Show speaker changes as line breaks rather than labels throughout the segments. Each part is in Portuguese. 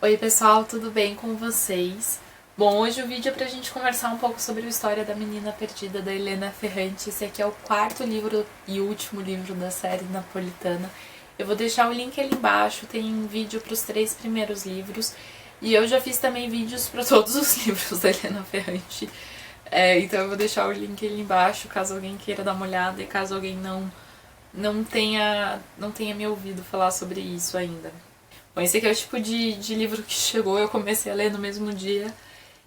Oi pessoal, tudo bem com vocês? Bom, hoje o vídeo é pra gente conversar um pouco sobre a história da Menina Perdida da Helena Ferrante. Esse aqui é o quarto livro e último livro da série napolitana. Eu vou deixar o link ali embaixo, tem vídeo para os 3 primeiros livros. E eu já fiz também vídeos para todos os livros da Helena Ferrante. Então eu vou deixar o link ali embaixo, caso alguém queira dar uma olhada e caso alguém não tenha me ouvido falar sobre isso ainda. Bom, esse aqui é o tipo de livro que chegou, eu comecei a ler no mesmo dia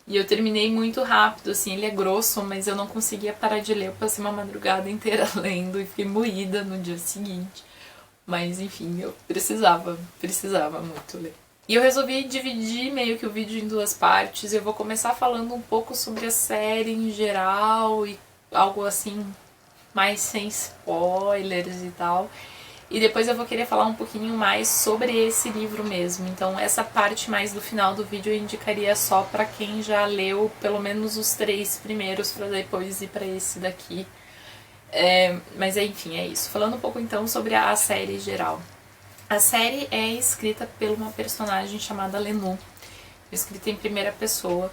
e eu terminei muito rápido, assim, ele é grosso, mas eu não conseguia parar de ler, eu passei uma madrugada inteira lendo e fiquei moída no dia seguinte. Mas enfim, eu precisava muito ler. E eu resolvi dividir meio que o vídeo em duas partes. Eu vou começar falando um pouco sobre a série em geral e algo assim mais sem spoilers e tal. E depois eu vou querer falar um pouquinho mais sobre esse livro mesmo. Então essa parte mais do final do vídeo eu indicaria só para quem já leu pelo menos os 3 primeiros, para depois ir para esse daqui. Mas enfim, é isso. Falando um pouco então sobre a série em geral. A série é escrita por uma personagem chamada Lenô, escrita em primeira pessoa.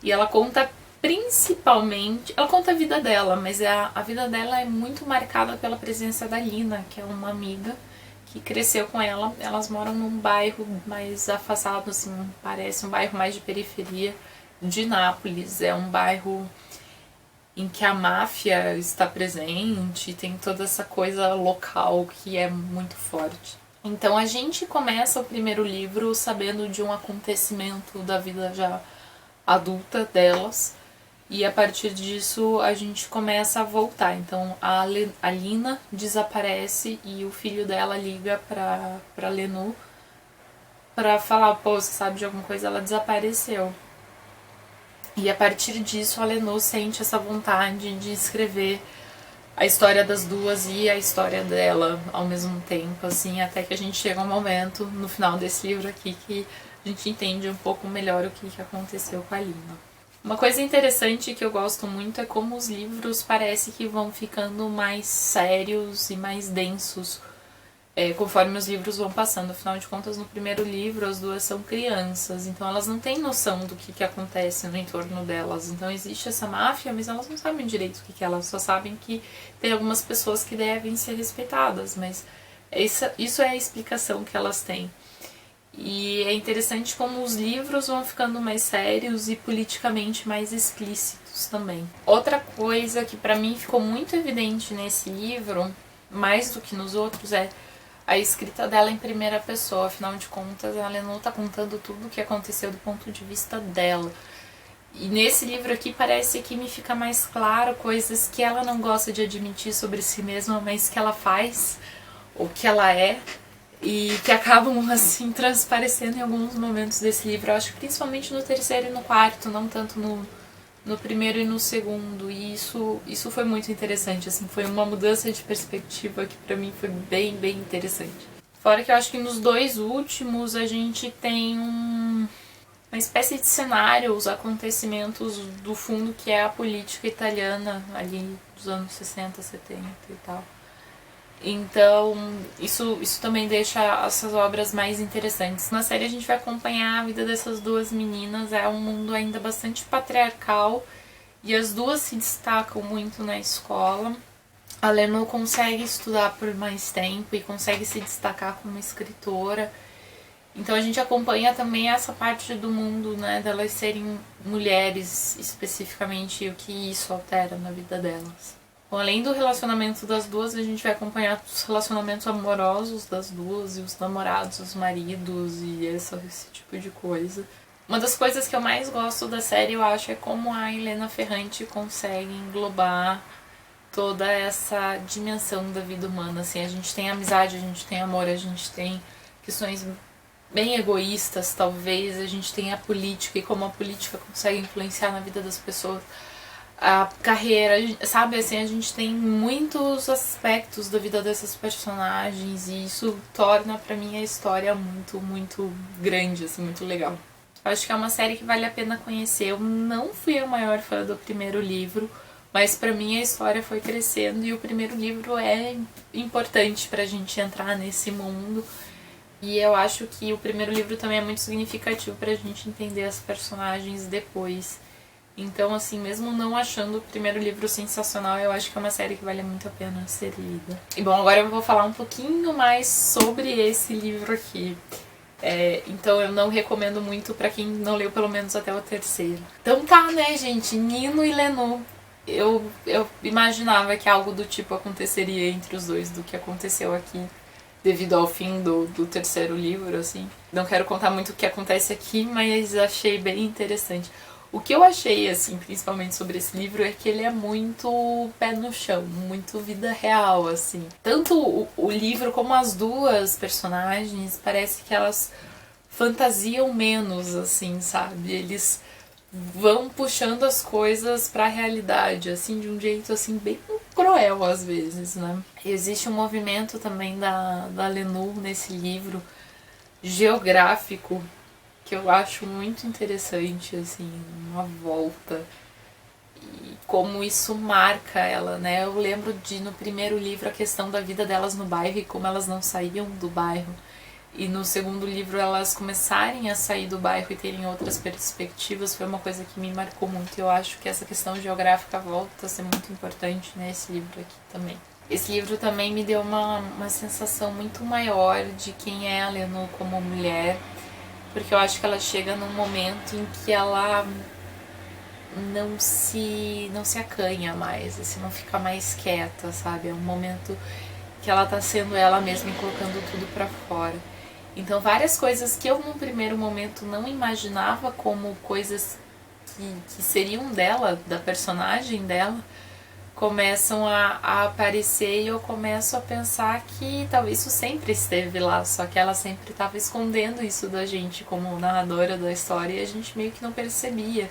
E ela conta principalmente, ela conta a vida dela, mas a vida dela é muito marcada pela presença da Lina, que é uma amiga que cresceu com ela. Elas moram num bairro mais afastado, assim, parece um bairro mais de periferia de Nápoles. É um bairro em que a máfia está presente, tem toda essa coisa local que é muito forte. Então a gente começa o primeiro livro sabendo de um acontecimento da vida já adulta delas, e a partir disso a gente começa a voltar. Então a Lina desaparece e o filho dela liga pra Lenô pra falar, pô, você sabe de alguma coisa? Ela desapareceu. E a partir disso a Lenô sente essa vontade de escrever a história das duas e a história dela ao mesmo tempo, assim, até que a gente chega a um momento no final desse livro aqui que a gente entende um pouco melhor o que aconteceu com a Lina. Uma coisa interessante que eu gosto muito é como os livros parece que vão ficando mais sérios e mais densos conforme os livros vão passando. Afinal de contas, no primeiro livro as duas são crianças, então elas não têm noção do que acontece no entorno delas. Então existe essa máfia, mas elas não sabem direito o que elas só sabem que tem algumas pessoas que devem ser respeitadas, mas isso é a explicação que elas têm. E é interessante como os livros vão ficando mais sérios e politicamente mais explícitos também. Outra coisa que pra mim ficou muito evidente nesse livro, mais do que nos outros, é a escrita dela em primeira pessoa. Afinal de contas, a Lenô tá contando tudo o que aconteceu do ponto de vista dela. E nesse livro aqui parece que me fica mais claro coisas que ela não gosta de admitir sobre si mesma, mas que ela faz, ou que ela é, e que acabam assim transparecendo em alguns momentos desse livro. Eu acho que principalmente no terceiro e no quarto, não tanto no primeiro e no segundo. E isso foi muito interessante, assim, foi uma mudança de perspectiva que pra mim foi bem interessante. Fora que eu acho que nos dois últimos a gente tem uma espécie de cenário, os acontecimentos do fundo que é a política italiana ali dos anos 60, 70 e tal. Então, isso também deixa essas obras mais interessantes. Na série a gente vai acompanhar a vida dessas duas meninas, é um mundo ainda bastante patriarcal e as duas se destacam muito na escola. A Lenô consegue estudar por mais tempo e consegue se destacar como escritora. Então a gente acompanha também essa parte do mundo, né, delas serem mulheres especificamente e o que isso altera na vida delas. Bom, além do relacionamento das duas, a gente vai acompanhar os relacionamentos amorosos das duas e os namorados, os maridos e esse tipo de coisa. Uma das coisas que eu mais gosto da série, eu acho, é como a Helena Ferrante consegue englobar toda essa dimensão da vida humana. Assim, a gente tem amizade, a gente tem amor, a gente tem questões bem egoístas, talvez, a gente tem a política e como a política consegue influenciar na vida das pessoas. A carreira, sabe, assim, a gente tem muitos aspectos da vida dessas personagens e isso torna pra mim a história muito grande, assim, muito legal. Eu acho que é uma série que vale a pena conhecer. Eu não fui a maior fã do primeiro livro, mas pra mim a história foi crescendo e o primeiro livro é importante pra gente entrar nesse mundo. E eu acho que o primeiro livro também é muito significativo pra gente entender as personagens depois. Então, assim, mesmo não achando o primeiro livro sensacional, eu acho que é uma série que vale muito a pena ser lida. E bom, agora eu vou falar um pouquinho mais sobre esse livro aqui. Então eu não recomendo muito pra quem não leu pelo menos até o terceiro. Então tá, né, gente? Nino e Lenô. Eu imaginava que algo do tipo aconteceria entre os dois, do que aconteceu aqui, devido ao fim do terceiro livro, assim. Não quero contar muito o que acontece aqui, mas achei bem interessante. O que eu achei, assim, principalmente sobre esse livro, é que ele é muito pé no chão, muito vida real, assim. Tanto o livro como as duas personagens, parece que elas fantasiam menos, assim, sabe? Eles vão puxando as coisas pra realidade, assim, de um jeito, assim, bem cruel, às vezes, né? Existe um movimento também da Lenu nesse livro, geográfico, que eu acho muito interessante, assim, uma volta. E como isso marca ela, né? Eu lembro de, no primeiro livro, a questão da vida delas no bairro e como elas não saíam do bairro. E no segundo livro, elas começarem a sair do bairro e terem outras perspectivas, foi uma coisa que me marcou muito. Eu acho que essa questão geográfica volta a ser muito importante nesse livro aqui também. Esse livro também me deu uma sensação muito maior de quem é a Lenu como mulher, porque eu acho que ela chega num momento em que ela não se acanha mais, assim, não fica mais quieta, sabe? É um momento que ela tá sendo ela mesma e colocando tudo pra fora. Então várias coisas que eu num primeiro momento não imaginava como coisas que seriam dela, da personagem dela, começam a aparecer e eu começo a pensar que talvez isso sempre esteve lá, só que ela sempre estava escondendo isso da gente como narradora da história e a gente meio que não percebia.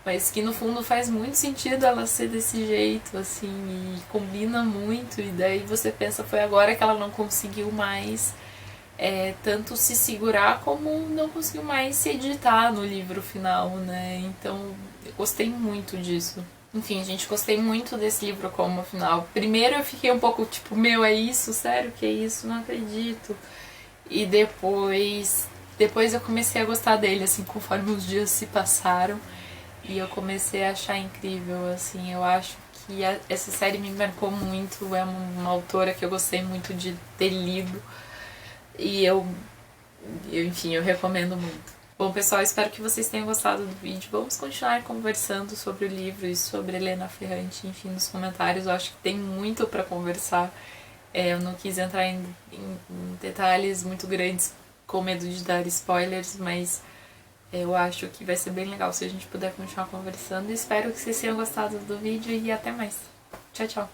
Mas que no fundo faz muito sentido ela ser desse jeito, assim, e combina muito, e daí você pensa, foi agora que ela não conseguiu mais tanto se segurar como não conseguiu mais se editar no livro final, né? Então eu gostei muito disso. Enfim, gente, gostei muito desse livro como final. Primeiro eu fiquei um pouco tipo, meu, é isso? Sério que é isso? Não acredito. E depois eu comecei a gostar dele, assim, conforme os dias se passaram. E eu comecei a achar incrível, assim, eu acho que essa série me marcou muito, é uma autora que eu gostei muito de ter lido. E enfim, eu recomendo muito. Bom, pessoal, espero que vocês tenham gostado do vídeo. Vamos continuar conversando sobre o livro e sobre Helena Ferrante, enfim, nos comentários. Eu acho que tem muito pra conversar. Eu não quis entrar em detalhes muito grandes com medo de dar spoilers, mas eu acho que vai ser bem legal se a gente puder continuar conversando. Espero que vocês tenham gostado do vídeo e até mais. Tchau, tchau!